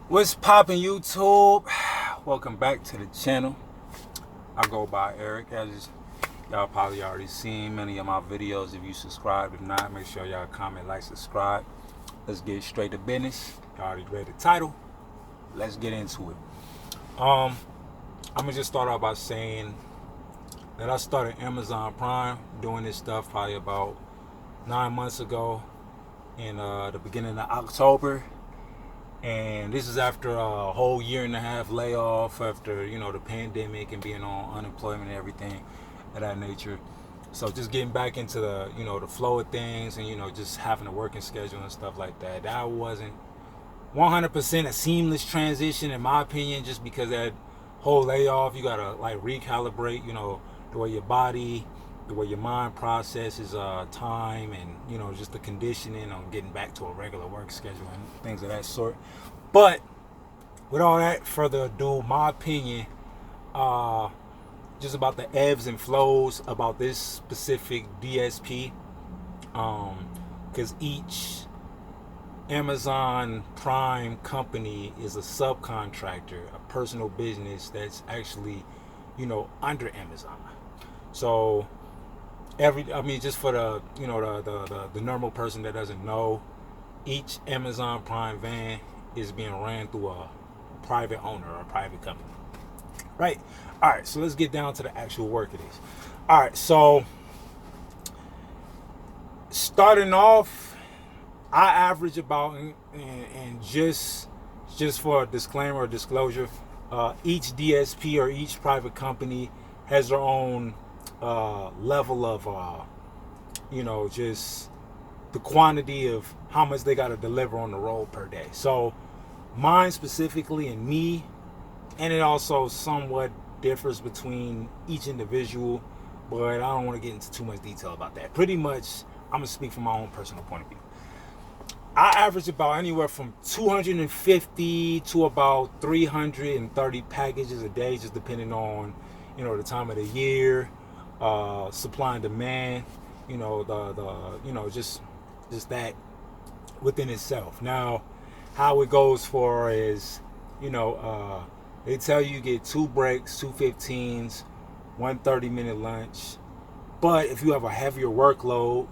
What's poppin' YouTube? Welcome back to the channel. I go by Eric, as y'all probably already seen many of my videos. If you subscribe, if not, make sure y'all comment, like, subscribe. Let's get straight to business. Y'all already read the title. Let's get into it. I'm gonna just start out by saying that I started Amazon Prime doing this stuff probably about 9 months ago in the beginning of October. And this is after a whole year and a half layoff after, the pandemic and being on unemployment and everything of that nature. So just getting back into the flow of things and, just having a working schedule and stuff like that. That wasn't 100% a seamless transition in my opinion, just because that whole layoff, you got to like recalibrate, the way your body, the way your mind processes time, and just the conditioning on getting back to a regular work schedule and things of that sort. But with all that further ado, my opinion, just about the ebbs and flows about this specific DSP, because each Amazon Prime company is a subcontractor, a personal business that's actually, under Amazon. So just for the normal person that doesn't know, each Amazon Prime van is being ran through a private owner or a private company. Right? All right, so let's get down to the actual work of this. All right, so starting off, I average about, and just for a disclaimer or disclosure, each DSP or each private company has their own level of, just the quantity of how much they got to deliver on the road per day. So mine specifically, and me, and it also somewhat differs between each individual, but I don't want to get into too much detail about that. Pretty much, I'm going to speak from my own personal point of view. I average about anywhere from 250 to about 330 packages a day, just depending on, the time of the year, supply and demand, just that within itself. Now, how it goes for is, they tell you get 2 breaks, 2 15s, 1 30-minute lunch. But if you have a heavier workload,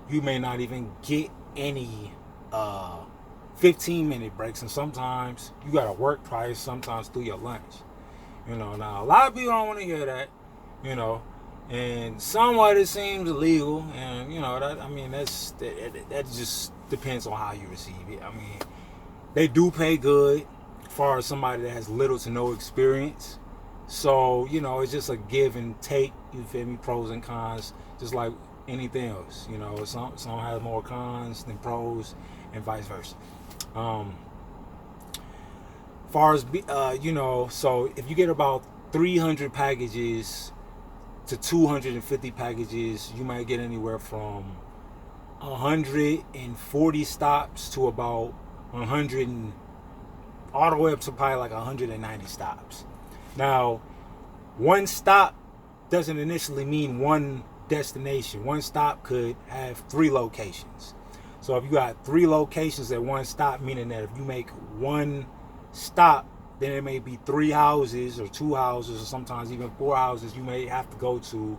you may not even get any 15-minute breaks, and sometimes you gotta work twice, sometimes through your lunch. Now a lot of people don't want to hear that, and somewhat it seems illegal, and that just depends on how you receive it. I mean, they do pay good for somebody that has little to no experience. So, it's just a give and take, you feel me, pros and cons, just like anything else. Some have more cons than pros and vice versa. Far as, so if you get about 300 packages to 250 packages, you might get anywhere from 140 stops to about 100 and all the way up to probably like 190 stops. Now, one stop doesn't initially mean one destination. One stop could have 3 locations. So if you got 3 locations at one stop, meaning that if you make one stop, then it may be 3 houses or 2 houses or sometimes even 4 houses you may have to go to,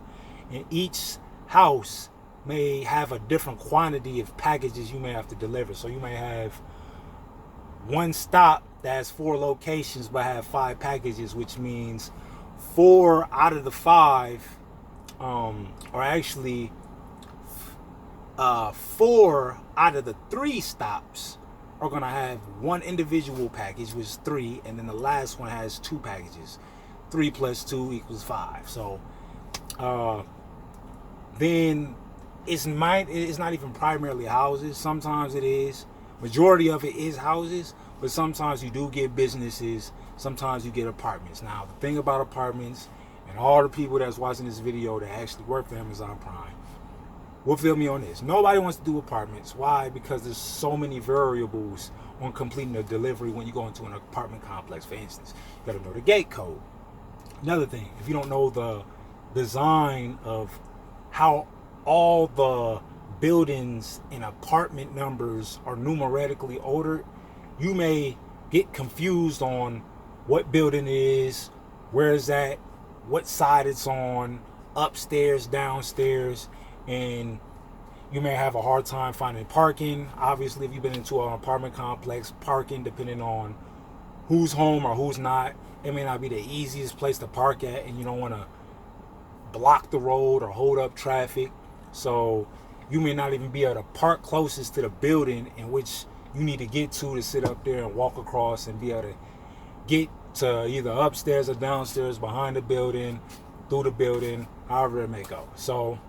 and each house may have a different quantity of packages you may have to deliver. So you may have one stop that has 4 locations but have 5 packages, which means 4 out of the 5 or actually 4 out of the 3 stops are gonna have one individual package, which is 3, and then the last one has 2 packages. 3 plus 2 equals 5. So then it's not even primarily houses. Sometimes it is. Majority of it is houses, but sometimes you do get businesses. Sometimes you get apartments. Now, the thing about apartments, and all the people that's watching this video that actually work for Amazon Prime will feel me on this. Nobody wants to do apartments. Why? Because there's so many variables on completing a delivery when you go into an apartment complex. For instance, you got to know the gate code. Another thing, if you don't know the design of how all the buildings and apartment numbers are numerically ordered, you may get confused on what building it is, where is that, what side it's on, upstairs, downstairs, and you may have a hard time finding parking. Obviously, if you've been into an apartment complex, parking, depending on who's home or who's not, it may not be the easiest place to park at, and you don't want to block the road or hold up traffic. So you may not even be able to park closest to the building in which you need to get to sit up there and walk across and be able to get to either upstairs or downstairs, behind the building, through the building, however it may go. So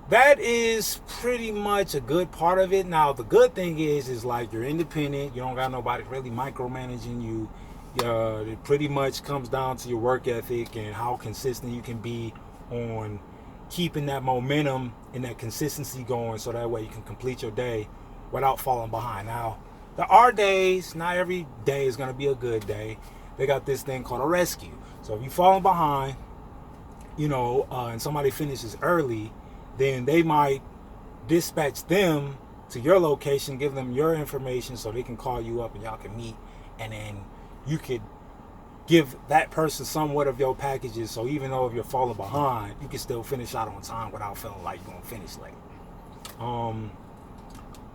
that is pretty much a good part of it. Now, the good thing is like you're independent. You don't got nobody really micromanaging you. It pretty much comes down to your work ethic and how consistent you can be on keeping that momentum and that consistency going, so that way you can complete your day without falling behind. Now, there are days, not every day is going to be a good day. They got this thing called a rescue. So if you're falling behind, and somebody finishes early, then they might dispatch them to your location, give them your information so they can call you up and y'all can meet, and then you could give that person somewhat of your packages, so even though if you're falling behind, you can still finish out on time without feeling like you're going to finish late.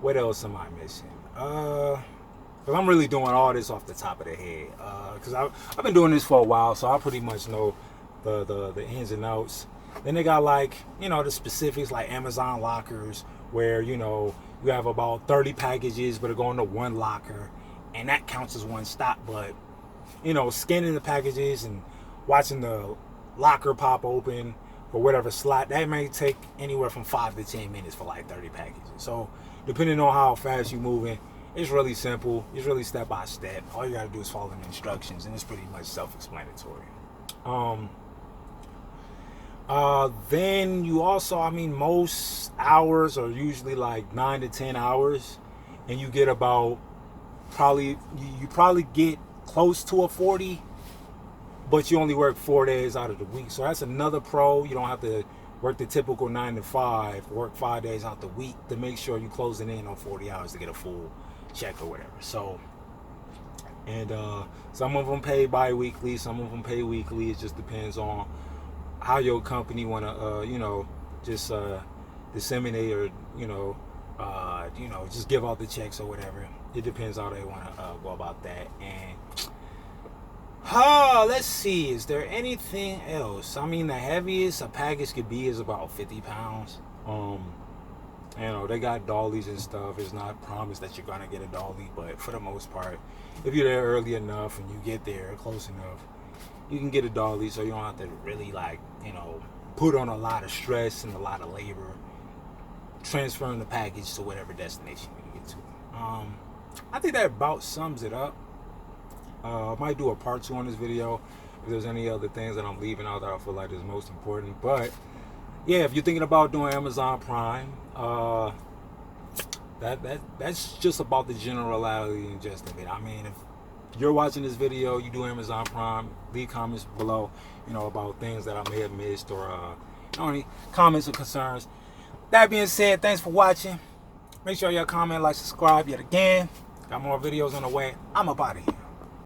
What else am I missing? Because I'm really doing all this off the top of the head. Because I've been doing this for a while, so I pretty much know the ins and outs. Then they got the specifics like Amazon lockers, where you have about 30 packages, but they're going to one locker, and that counts as one stop. But scanning the packages and watching the locker pop open for whatever slot, that may take anywhere from 5 to 10 minutes for like 30 packages. So depending on how fast you're moving, it's really simple. It's really step by step. All you gotta do is follow the instructions, and it's pretty much self-explanatory. Then you also, most hours are usually like 9 to 10 hours, and you get about you probably get close to a 40, but you only work 4 days out of the week. So that's another pro. You don't have to work the typical 9 to 5, work 5 days out the week to make sure you're closing in on 40 hours to get a full check or whatever. So, and some of them pay bi-weekly, some of them pay weekly. It just depends on how your company want to, just disseminate or, just give out the checks or whatever. It depends how they want to go about that. And let's see, is there anything else? The heaviest a package could be is about 50 pounds. They got dollies and stuff. It's not promised that you're gonna get a dolly, but for the most part, if you're there early enough and you get there close enough, you can get a dolly, so you don't have to really put on a lot of stress and a lot of labor transferring the package to whatever destination you get to. I think that about sums it up. I might do a part 2 on this video if there's any other things that I'm leaving out that I feel like is most important. But yeah, if you're thinking about doing Amazon Prime, that's just about the generality and gist of it. If you're watching this video, you do Amazon Prime, leave comments below, about things that I may have missed, or any comments or concerns. That being said, thanks for watching. Make sure y'all comment, like, subscribe yet again. Got more videos on the way. I'm up out of here.